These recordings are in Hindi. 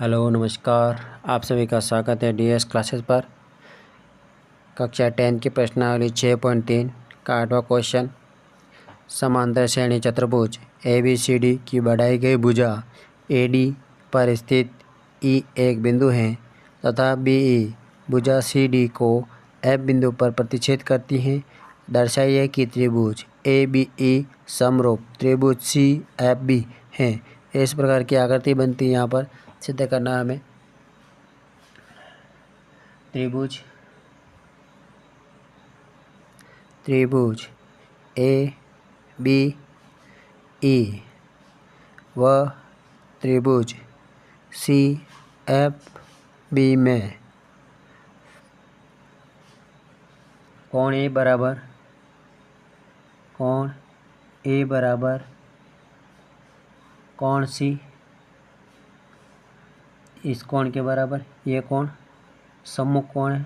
हेलो नमस्कार। आप सभी का स्वागत है डीएस क्लासेस पर। कक्षा 10 की प्रश्नावली 6.3 का 8वां क्वेश्चन। समांतर श्रेणी चतुर्भुज ABCD की बढ़ाई गई भुजा AD पर स्थित E एक बिंदु है तथा BE भुजा CD को F बिंदु पर प्रतिच्छेद करती है। दर्शाइए कि त्रिभुज ABE समरूप त्रिभुज CFB है। इस प्रकार की आकृति बनती है। यहाँ पर सिद्ध करना हमें त्रिभुज ABE व त्रिभुज CFB में कोण A बराबर कोण C इस कोण के बराबर। ये कोण सम्मुख कोण है।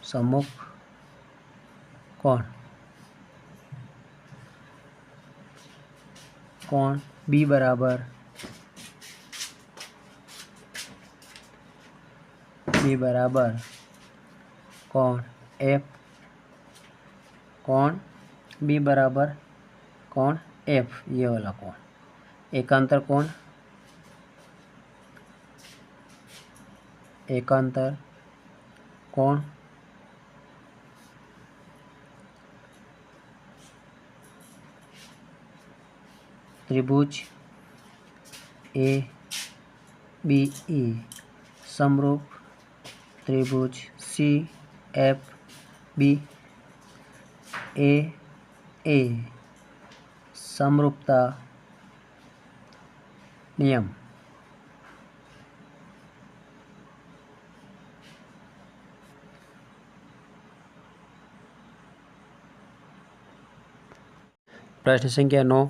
सम्मुख कोण कोण B बराबर कोण F कोण B बराबर कोण F ये वाला कोण एकांतर कोण त्रिभुज ABE समरूप त्रिभुज CFB AA समरूपता नियम। प्रश्न संख्या 9।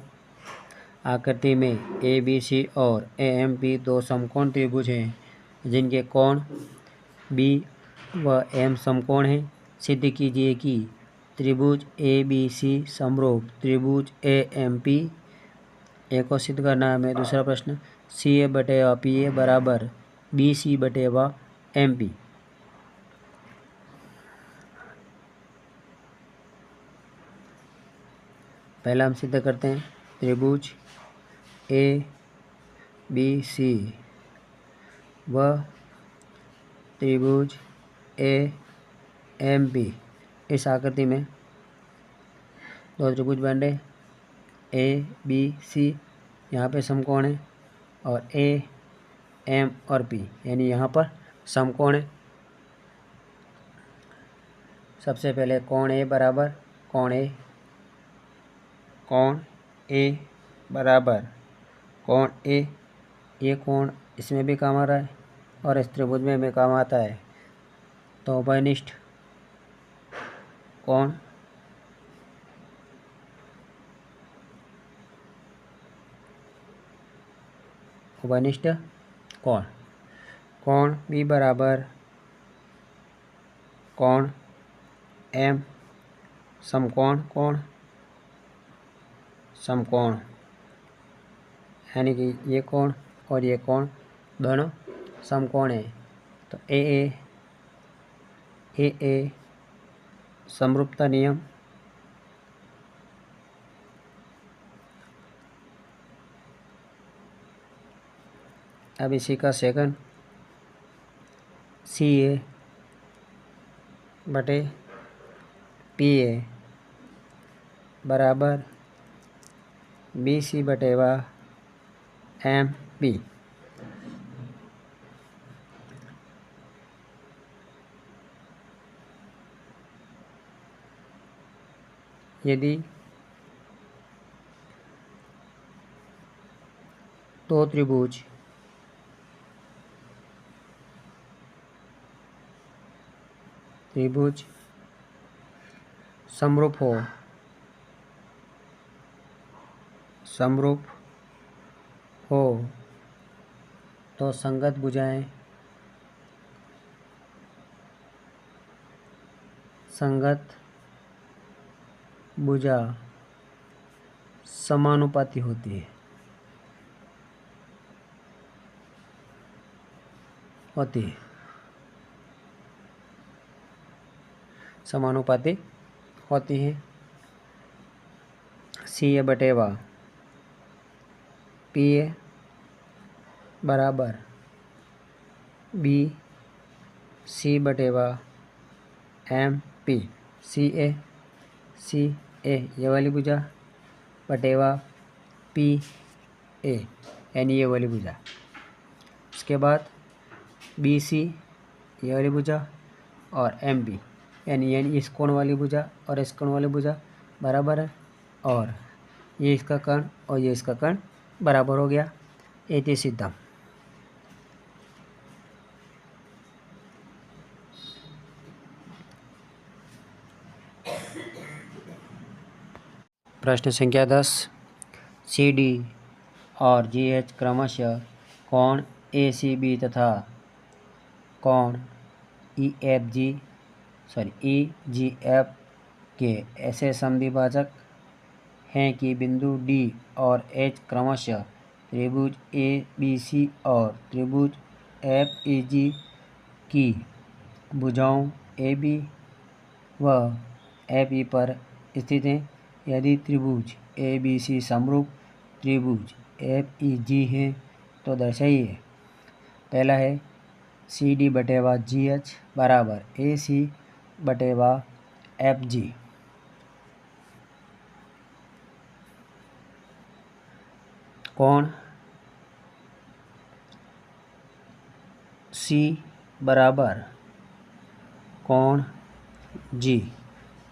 आकृति में ABC और AMP दो समकोण त्रिभुज हैं जिनके कोण B व M समकोण हैं। सिद्ध कीजिए कि त्रिभुज ABC समरूप त्रिभुज AMP ए को सिद्ध करना है हमें। दूसरा प्रश्न CA बटे PA बराबर BC बटे MP। पहला हम सिद्ध करते हैं त्रिभुज ABC व त्रिभुज AMP इस आकृति में दो त्रिभुज बन रहे ABC यहाँ पे समकोण है और AM और P यानी यहाँ पर समकोण है। सबसे पहले कोण A बराबर कोण A बराबर कोण A ये कोण इसमें भी काम आ रहा है और इस त्रिभुज में भी काम आता है। तो उभयनिष्ठ कोण कोण B बराबर कोण M समकोण यानी कि ये कोण और ये कोण दोनों समकोण है। तो AA समरूपता नियम। अब इसी का सेकंड CA बटे PA बराबर BC बटे MP। यदि दो त्रिभुज समरूप हो तो संगत भुजाएं संगत भुजा समानुपाती होती है, समानुपाती होती है। सी ए बटे वा पी ए बराबर बी सी बटे वा एम पी। सी ए ये वाली भुजा बटे वा पी ए यानी ये वाली भुजा। उसके बाद बी सी ये वाली भुजा और एम बी यानी इस कोण वाली भुजा और इस कोण वाली भुजा बराबर है, और ये इसका कर्ण और ये इसका कर्ण बराबर हो गया। इति सिद्धम। प्रश्न संख्या 10। सी डी और जी एच क्रमशः कोण ए सी बी तथा कोण ई जी एफ के ऐसे समद्विभाजक हैं कि बिंदु डी और एच क्रमशः त्रिभुज ए बी सी और त्रिभुज एफ ई जी की भुजाओं ए बी व एफ ई पर स्थित हैं। यदि त्रिभुज ए बी सी समरूप त्रिभुज एफ ई जी है तो दर्शाइए। पहला है सी डी बटे वा जी एच बराबर ए सी बटे वा एफ जी। कोण सी बराबर कोण जी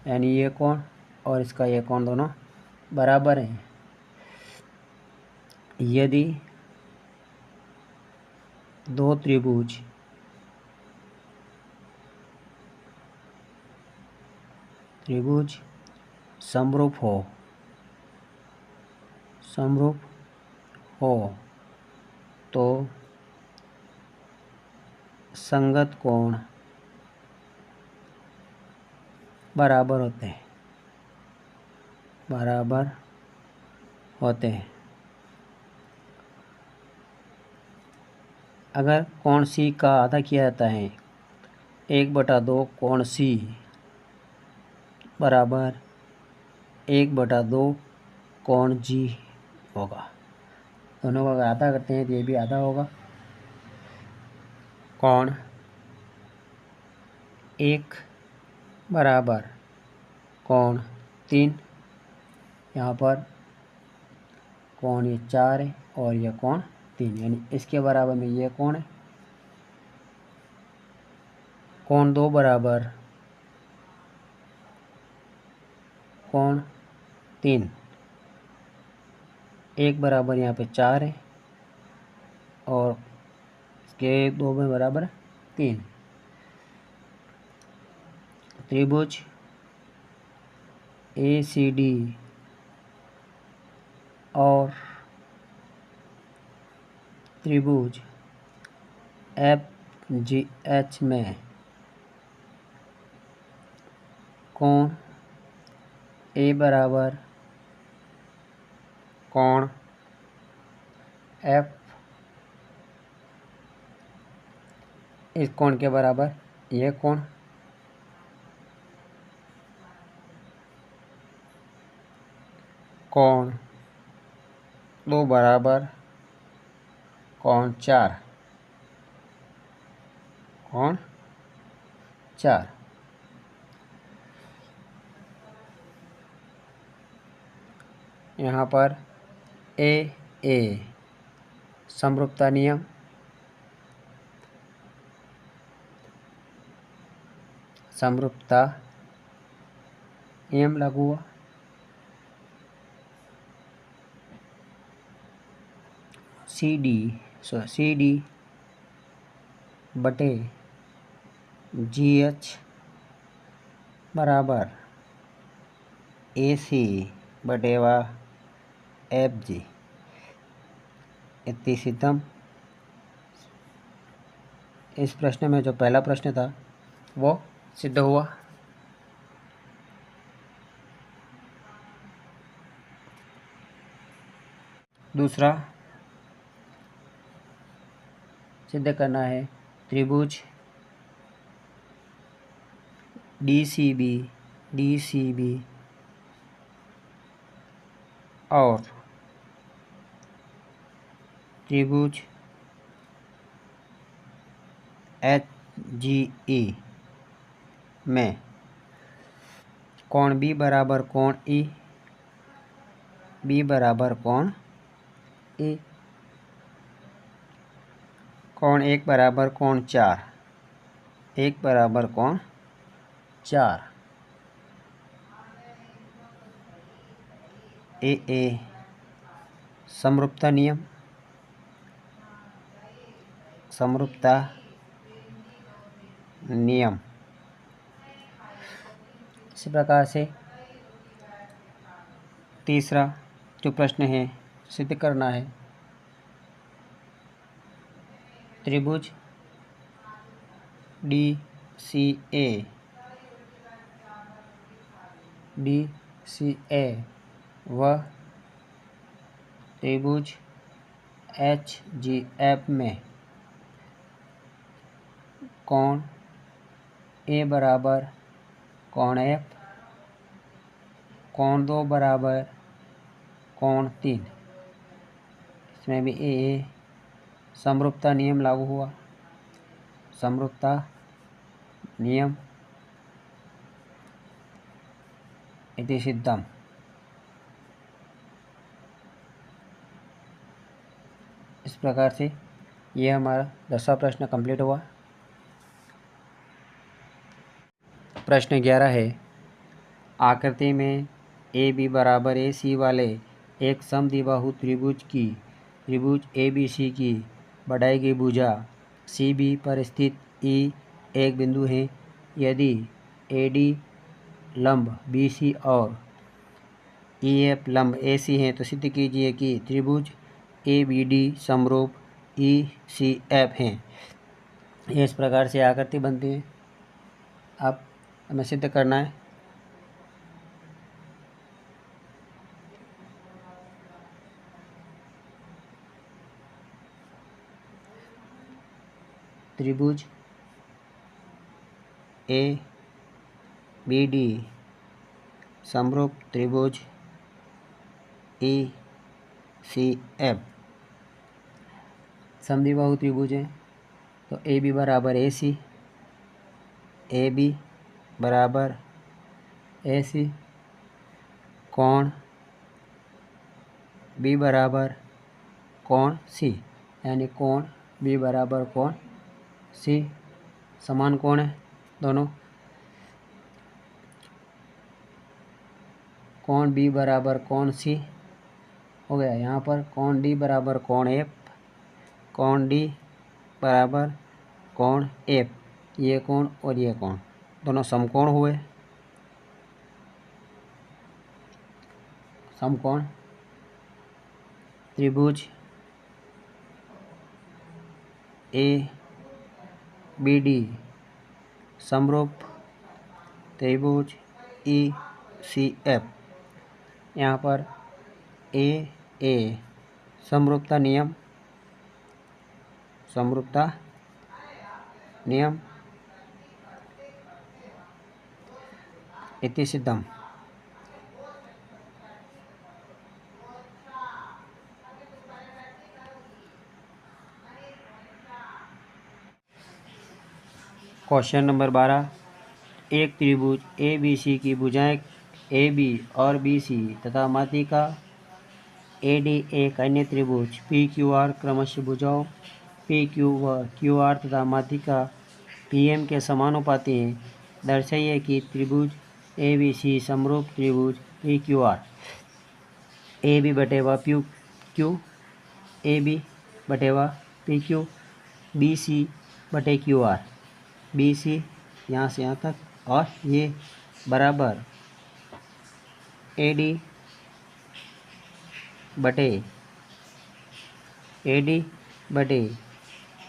यानी ये कोण और इसका ये कोण दोनों बराबर हैं। यदि दो त्रिभुज समरूप हो तो संगत कोण बराबर होते हैं। अगर कोण सी का आधा किया जाता है 1/2 कोण सी बराबर 1/2 कोण जी होगा। दोनों को अगर आधा करते हैं तो ये भी आधा होगा। कोण 1 बराबर कोण 3, यहाँ पर कोण ये 4 है और यह कोण 3 यानी इसके बराबर में ये कोण है। कोण 2 बराबर कोण 3, 1 बराबर यहाँ पे 4 है और इसके 2 में बराबर 3। त्रिभुज ए सी डी और त्रिभुज एफ जी एच में कोण ए बराबर कोण एफ इस कोण के बराबर यह कोण, कोण 2 बराबर कोण 4, यहाँ पर ए समरूपता नियम, लागू हुआ। सी डी बटे जी एच बराबर ए सी बटे वा एफ जी। इतनी सिद्धम। इस प्रश्न में जो पहला प्रश्न था वो सिद्ध हुआ। दूसरा सिद्ध करना है त्रिभुज DCB और त्रिभुज HGE में कोण B बराबर कोण E, B बराबर कोण E, कोण 1 बराबर कोण 4, 1 बराबर कोण 4, AA समरूपता नियम। इसी प्रकार से तीसरा जो प्रश्न है सिद्ध करना है त्रिभुज DCA व त्रिभुज HGF में कोण A बराबर कोण F, कोण 2 बराबर कोण 3, इसमें भी AA समरूपता नियम लागू हुआ। समरूपता नियम इति सिद्धम। इस प्रकार से यह हमारा 10वां प्रश्न कंप्लीट हुआ। प्रश्न 11 है आकृति में AB बराबर AC वाले एक समद्विबाहु त्रिभुज ABC की बढ़ाई गई भुजा CB पर स्थित E एक बिंदु है। यदि AD लंब BC और EF लंब AC हैं तो सिद्ध कीजिए कि त्रिभुज ABD समरूप ECF हैं। ये इस प्रकार से आकृति बनती है। अब हमें सिद्ध करना है त्रिभुज ABD समरूप त्रिभुज ECF समद्विबाहु त्रिभुज है। तो AB बराबर AC, AB बराबर AC, कोण B बराबर कोण C, यानी कोण B बराबर कोण C, समान कोण है दोनों। कोण B बराबर कोण C हो गया। यहाँ पर कोण D बराबर कोण F, कोण D बराबर कोण F, ये कोण और ये कोण दोनों समकोण हुए। समकोण त्रिभुज ABD समरूप त्रिभुज ECF। यहाँ पर AA समरूपता नियम इति सिद्धम। क्वेश्चन नंबर 12 एक त्रिभुज ABC की भुजाएं AB और BC तथा माध्यिका AD एक अन्य त्रिभुज PQR क्रमशः भुजाओं PQ व QR तथा माध्यिका PM के समानुपाती हैं। दर्शाइए कि त्रिभुज ABC समरूप त्रिभुज PQR AB बटे व PQ, AB बटे व PQ, BC बटे QR, BC यहाँ से यहाँ तक और ये बराबर AD बटे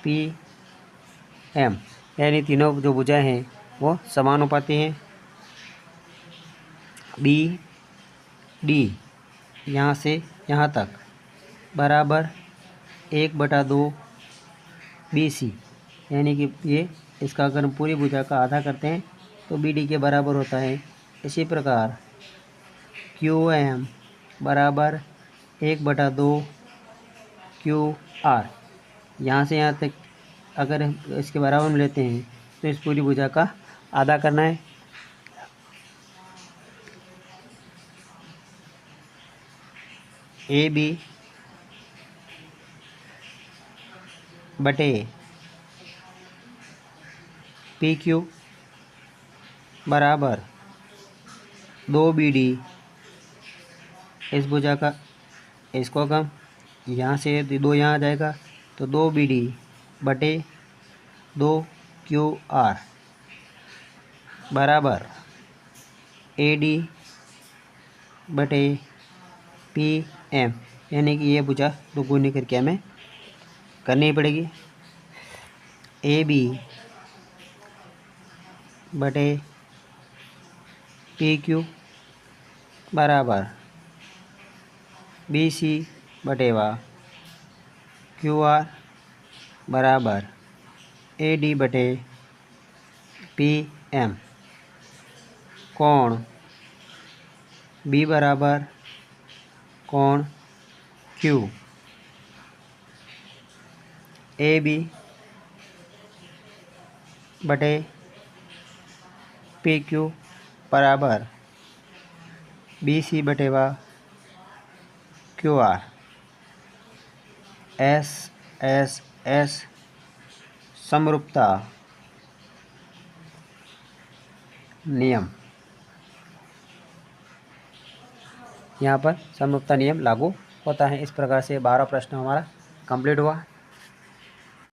PM, यानी तीनों जो भुजाएं हैं वो समानुपाती हैं। BD यहाँ से यहाँ तक बराबर 1/2 BC, यानी कि ये इसका अगर हम पूरी भुजा का आधा करते हैं तो BD के बराबर होता है। इसी प्रकार QM बराबर 1/2 QR, यहाँ से यहाँ तक अगर इसके बराबर में लेते हैं तो इस पूरी भुजा का आधा करना है। AB बटे PQ बराबर 2BD, इस भुजा का इसको कम यहाँ से 2 यहाँ आ जाएगा तो 2BD बटे 2QR बराबर AD बटे PM, यानी कि ये भुजा दोगुनी करके हमें करनी पड़ेगी। AB बटे PQ बराबर BC बटे QR बराबर AD बटे PM। कोण B बराबर कोण Q, AB बटे PQ बराबर BC बटे QR। SSS समरूपता नियम, यहाँ पर समरूपता नियम लागू होता है। इस प्रकार से 12 प्रश्न हमारा कंप्लीट हुआ।